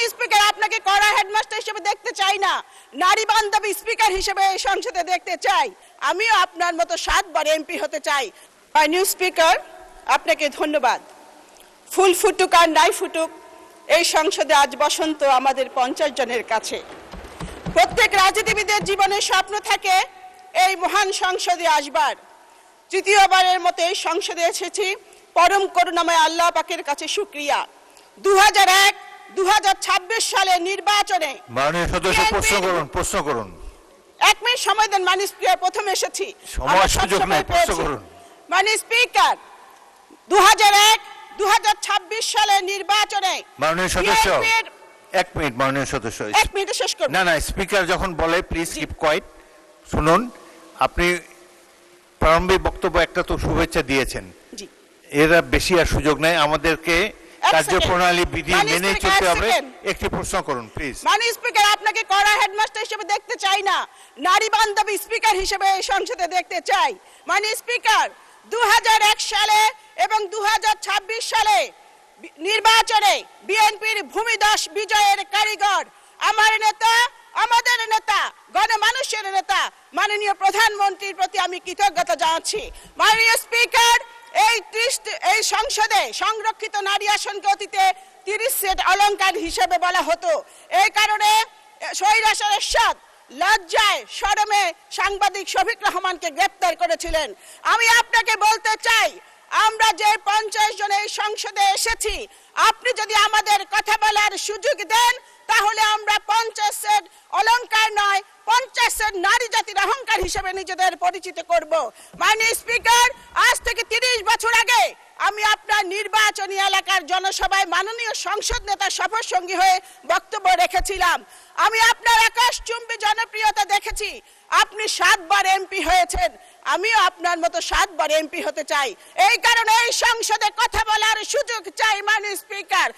মাননীয় স্পিকার, আপনাকে কড়া হেডমাস্টার হিসেবে দেখতে চাই না, নারী বান্ধবী স্পিকার হিসেবে এই সংসদে দেখতে চাই। আমিও আপনার মতো 7 বার এমপি হতে চাই। মাননীয় স্পিকার, আপনাকে ধন্যবাদ। ফুল ফুটুক আর নাই ফুটুক, এই সংসদে আজ বসন্ত আমাদের 50 জনের কাছে। প্রত্যেক রাজনীতিবিদের জীবনে স্বপ্ন থাকে এই মহান সংসদে আসবার। তৃতীয়বারের মতো এই সংসদে এসেছি, পরম করুণাময় আল্লাহ পাকের কাছে শুকরিয়া। 2001-2026 সালে নির্বাচনে মাননীয় সদস্য প্রশ্ন করুন। 1 মিনিট সময় দেন মাননীয় স্পিকার, প্রথম এসেছি, সময় সুযোগ নেই, প্রশ্ন করুন। মাননীয় স্পিকার, 2001-2026 সালে নির্বাচনে মাননীয় সদস্য 1 মিনিট, মাননীয় সদস্য 1 মিনিটে শেষ করুন। না, স্পিকার যখন বলে প্লিজ কিপ কোয়াইট। শুনুন, আপনি প্রারম্ভিক বক্তব্য একটা তো শুভেচ্ছা দিয়েছেন, এরা বেশি আর সুযোগ নেই, আমাদেরকে কার্যপ্রণালী বিধি মেনে চলতে হবে। একটি প্রশ্ন করুন প্লিজ। মাননীয় স্পিকার, আপনাকে কড়া হেডমাস্টার হিসেবে দেখতে চাই না, নারী বান্ধবী স্পিকার হিসেবে এই সংসদে দেখতে চাই। মাননীয় স্পিকার, 2001 সালে এবং 2026 সালে নির্বাচনে বিএনপির ভূমিধস বিজয়ের কারিগর আমার নেতা, আমাদের নেতা, গণমানুষের নেতা মাননীয় প্রধানমন্ত্রীর প্রতি আমি কৃতজ্ঞতা জানাচ্ছি। মাননীয় স্পিকার, এই সংসদে সংরক্ষিত নারী আসনকে অতীতে 30 সেট অলংকার হিসেবে বলা হতো। এই কারণে স্বৈরাচার এরশাদ লজ্জায় শরমে সাংবাদিক শফিক রহমানকে গ্রেপ্তার করেছিলেন। আমি আপনাকে বলতে চাই, আমরা যে 50 জন এই সংসদে এসেছি, আপনি যদি আমাদের কথা বলার সুযোগ দেন তাহলে আমরা 50 সেট অলংকার নয়, 50 সেট নারী জাতির অহংকার হিসেবে নিজেদের পরিচিত করব। মাননীয় স্পিকার, আজ থেকে 30 বছর আগে আমি আপনার নির্বাচনী এলাকার জনসভায় মাননীয় সংসদ নেতা শপথ সঙ্গী হয়ে বক্তব্য রেখেছিলাম। আমি আপনার আকাশচুম্বী জনপ্রিয়তা দেখেছি। আপনি 7 বার এমপি হয়েছেন, আমিও আপনার মতো 7 বার এমপি হতে চাই। এই কারণে এই সংসদে কথা বলার সুযোগ চাই। মাননীয় স্পিকার,